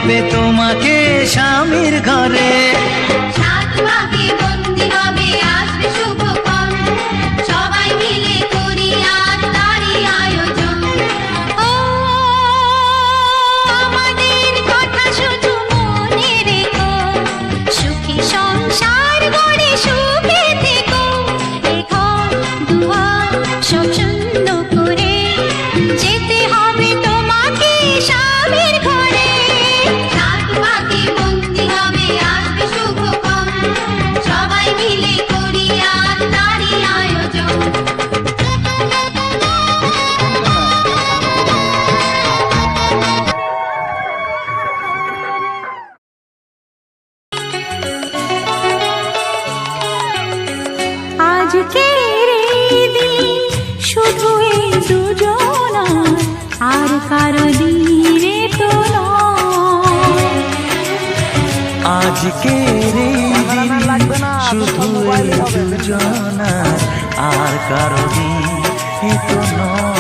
হবে তোমাকে স্বামীর ঘরে। সাত ভাগে বন্দি হবে আসবে শুভক্ষণ, সবাই মিলে করি আজ তারই আয়োজন। ও আমাদের কথা শুধু মনে রেখো, সুখী সংসার গড়ে সুখে থেকো। এ ঘর দুয়ার সব শূন্য করে যেতে হবে তোমাকে স্বামীর ঘরে। সাত ভাগে বন্দি হবে আসবে শুভক্ষণ, সবাই মিলে করি আজ তারই আয়োজন। আজকের এই দিন শুধু এই দুজনার, আর কারো দিনে তো নয়। আজকের এই দিন শুধু এই দুজনার, আর কারো দিন এ তো নয়।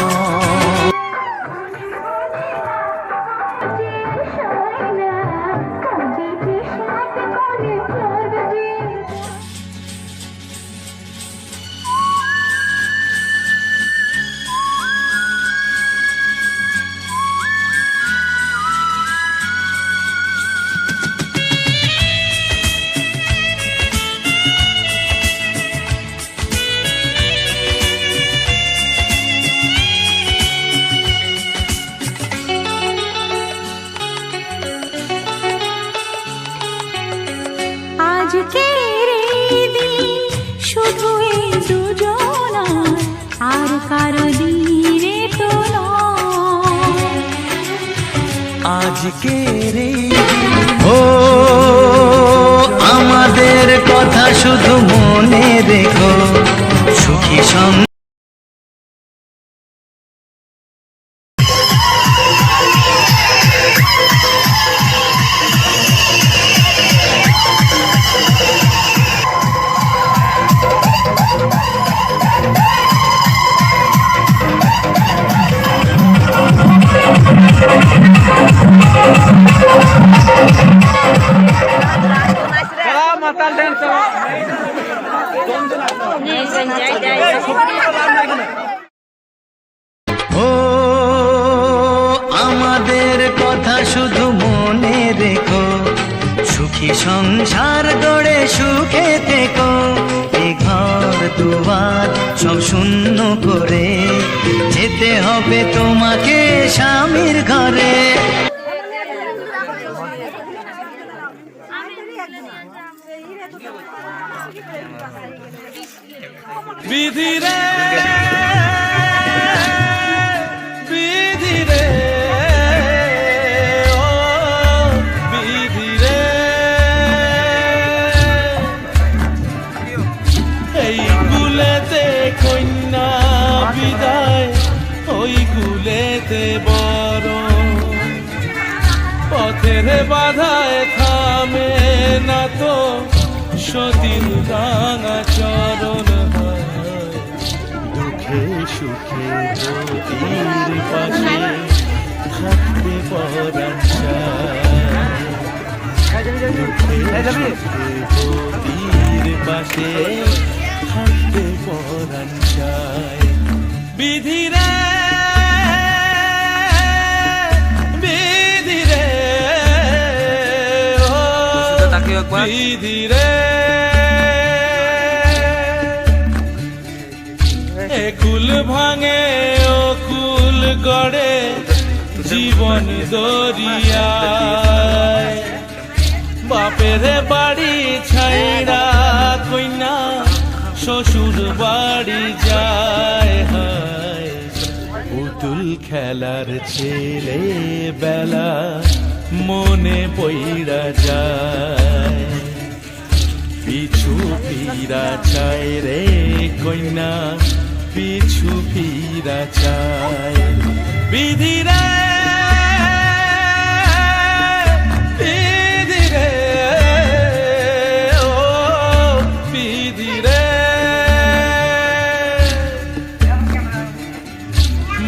আজকের এই দিন শুধু এই দুজনার, আর কারো দিনে তো নয়। আজকের এই দিন ও আমাদের কথা শুধু মনে রেখো, সুখী সংসার ও আমাদের কথা শুধু মনে রেখো, সুখী সংসার গড়ে সুখে থেকো। এ ঘর দুয়ার সব শূন্য করে যেতে হবে তোমাকে স্বামীর ঘরে। বিধি রে বিধি রে ও বিধি রে, এই কুলেতে কন্যা বিদায়, ওই কুলেতে বড় পথের বাধায় থামে না তো সতীর রাঙা চরণ। দুঃখে সুখে জ্যোতির পাশে থাকতে পরাণ চায়, দুঃখে সুখে জ্যোতির পাশে থাকতে পরাণ চায়। বিধি রে বিধি রে ও বিধি রে, কুল ভাঙে ও কুল গড়ে জীবন দরিয়ায়। বাপের বাড়ি ছাইড়া কইনা শ্বশুর বাড়ি যায়, হায় পুতুল খেলার ছেলে বেলা মনে পইড়া যায়। পিছু ফিরা চায় রে কইনা, পিছু ফিরা চায়। বিধি রে বিধি রে ও বিধি রে,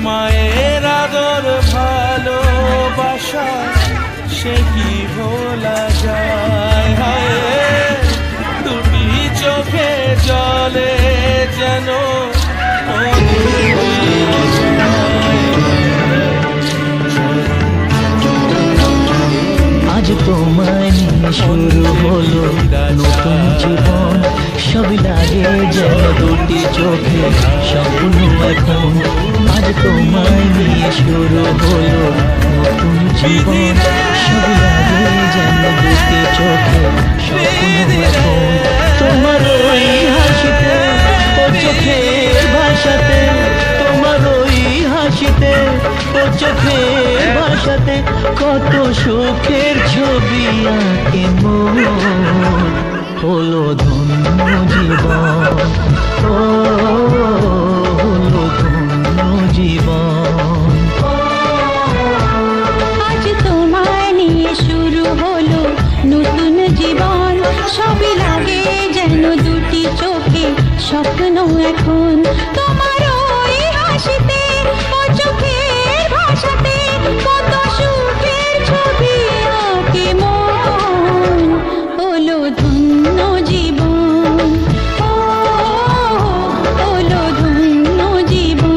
মায়ের আদর ভালোবাসা সে কি খোলা যায়, হায় দুটি চোখে জলে যেন আজ তোমায় নিয়ে শুরু হলো নতুন জীবন, সবই লাগে যেন দুটি চোখে স্বপ্ন এখন। আজ তোমায় নিয়ে শুরু হলো নতুন জীবন, সবই লাগে যেন দুটি চোখে স্বপ্ন এখন। তোমার ওই হাসিতে ও চোখের ভাষাতে, তোমার ওই হাসিতে ও চোখের ভাষাতে কত সুখের ছবি আঁকে মন। হলো ধন্য জীবন, ও হলো ধন্য জীবন। আজ তোমায় নিয়ে শুরু হলো নতুন জীবন, সবই লাগে যেন দুটি চোখে স্বপ্ন এখন। তোমার ওই হাসিতে ও চোখের ভাষাতে কত সুখের ছবি আঁকে মন। হলো ধন্য জীবন, ও হলো ধন্য জীবন।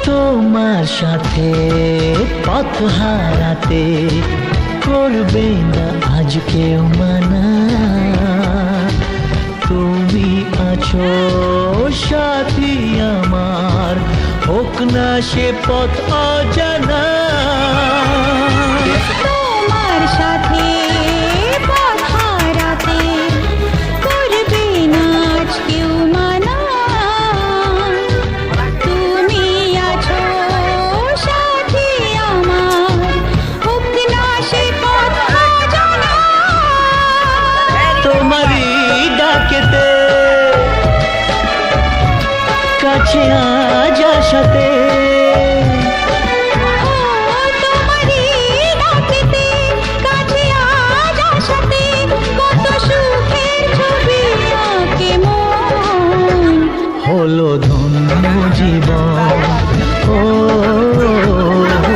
তোমার সাথে পথ হারাতে করবে না আজ কেউ মানা। তুমি আছো সাথী আমার, হোক না সে পথ অজানা। তোমার সাথে পথ হারাতে করবে না আজ কেউ মানা। তুমি আছো সাথী আমার, হোক না সে পথ অজানা। তোমারই ডাকেতে কাছে আজ আসাতে, তোমারই ডাকেতে কাছে আজ আসাতে কত সুখের ছবি আঁকে মন। হলো ধন্য জীবন, ও হলো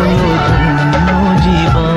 ধন্য জীবন।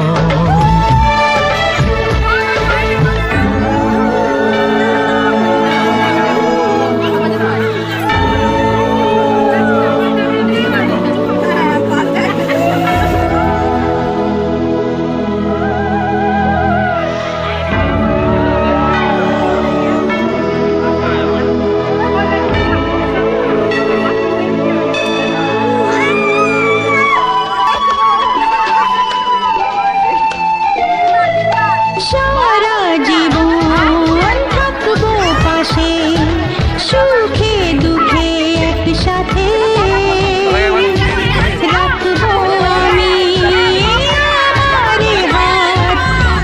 সারা জীবন থাকবো পাশে, সুখে দুঃখে একসাথে রাখবো আমি আমারি হাত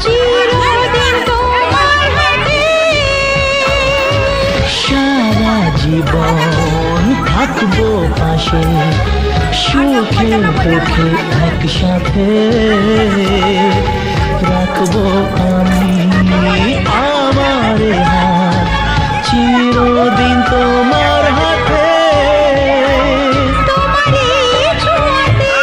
চিরদিন তোমার হাতে। সারা জীবন থাকবো পাশে, সুখে দুঃখে একসাথে রাখবো আমি আমার হাত চিরদিন তোমার হাতে। তোমারই ছোঁয়াতে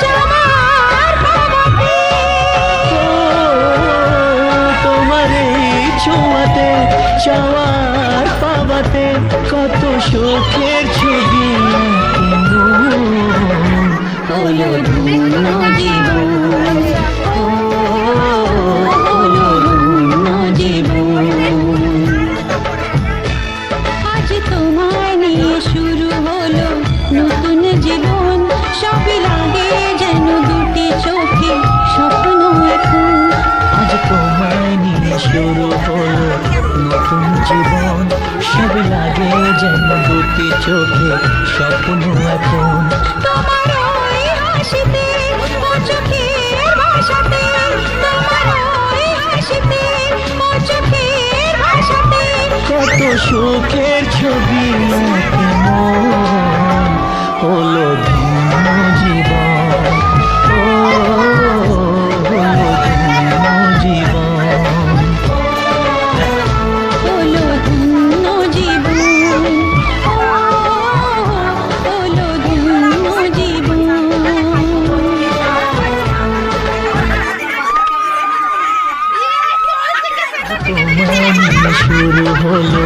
চাওয়ার পাওয়াতে, তোমার এই ছোঁয়াতে চাওয়ার পাওয়াতে কত সুখের ছবি আঁকে মন। হলো ধন্য জীবন, ও হলো ধন্য জীবন। আজ তোমায় নিয়ে শুরু হলো নতুন জীবন, সবই লাগে যেন দুটি চোখে স্বপ্ন এখন। আজ তোমায় নিয়ে শুরু হলো নতুন জীবন, সব লাগে যেন দুটি চোখে স্বপ্ন এখন। তোমার ওই হাসিতে ও চোখের ভাষাতে, তোমার ওই হাসিতে ও চোখের ভাষাতে কত সুখের ছবি আঁকে মন, হলো ধন্য জীবন, ও হলো ধন্য জীবন। হলো ধন্য জীবন, হলো ধন্য জীবন। তোমার নিয়ে শুরু হলো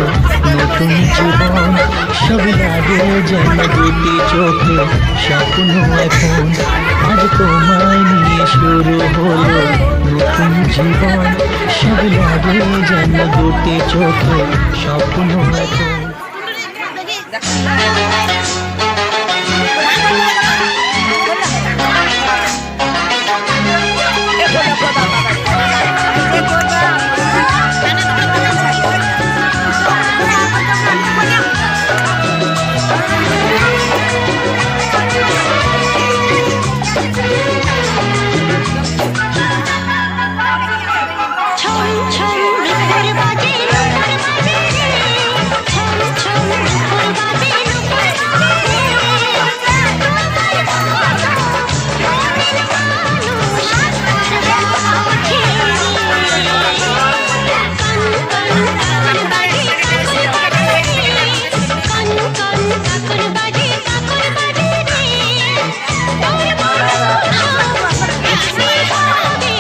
নতুন জীবন, সব লাগে যেন দুটি চোখে স্বপ্ন এখন। আজ তোমায় নিয়ে শুরু হলো নতুন জীবন, সব লাগে যেন দুটি চোখে স্বপ্ন এখন। ছম ছম রূপর বাজে রূপর বাজে রে, ছম ছম রূপর বাজে রূপর বাজে রে, তোমার মনের মানুষ তার পথে কন কন কাকর বাজে কাকর বাজে রে, কন কন কাকর বাজে কাকর বাজে রে, তোর মানুষ এসে হবে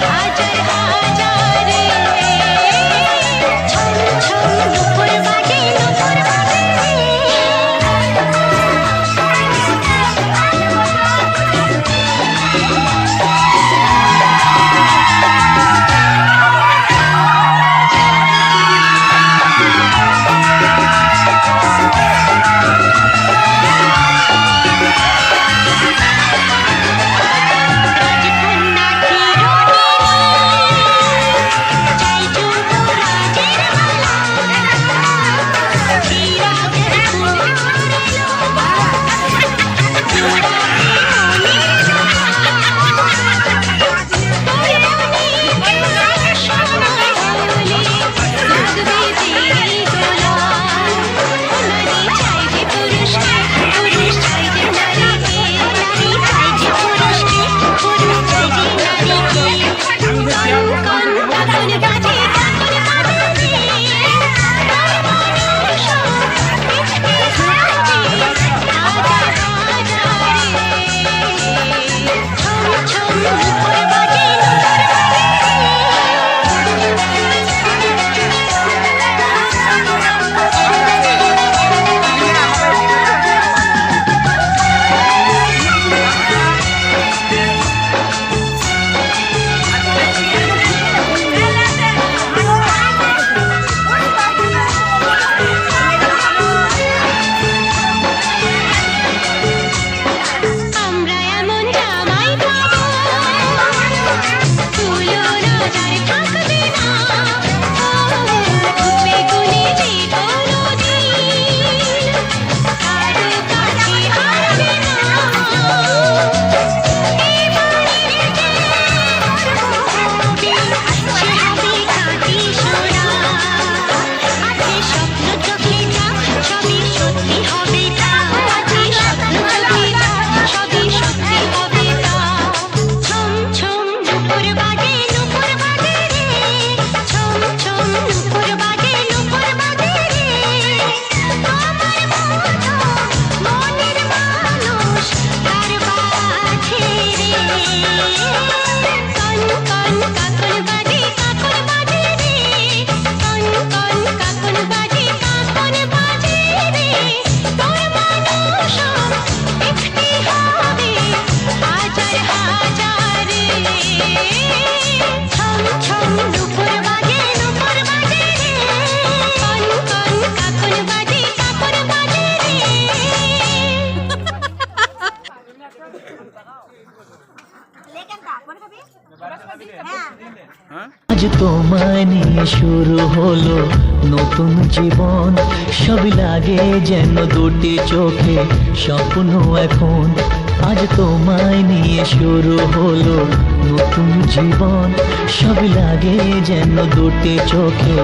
হাজার হাজারে, ছম ছম রূপর বাজে রূপর বাজে রে। রাজকন্যা চিরদিনই চাই যুবরাজের মালা, ধীরাজের কুমার লোভা, জুড়াবে মনের জ্বালা, তোর মনে সোনা হলে লাগবে যেই দোলা, নারী চাই যে পুরুষকে, পুরুষ চাই যে নারীকে, নারী চাই যে পুরুষকে, পুরুষ চাই যে নারীকে, কন কন কাকর বাজে কাকর বাজে রে, তোর মানুষ আজ তোমায় নিয়ে শুরু হলো নতুন জীবন, সব লাগে যেন দুটি চোখে স্বপ্ন এখন। আজ তোমায় নিয়ে শুরু হলো নতুন জীবন, সব লাগে যেন দুটি চোখে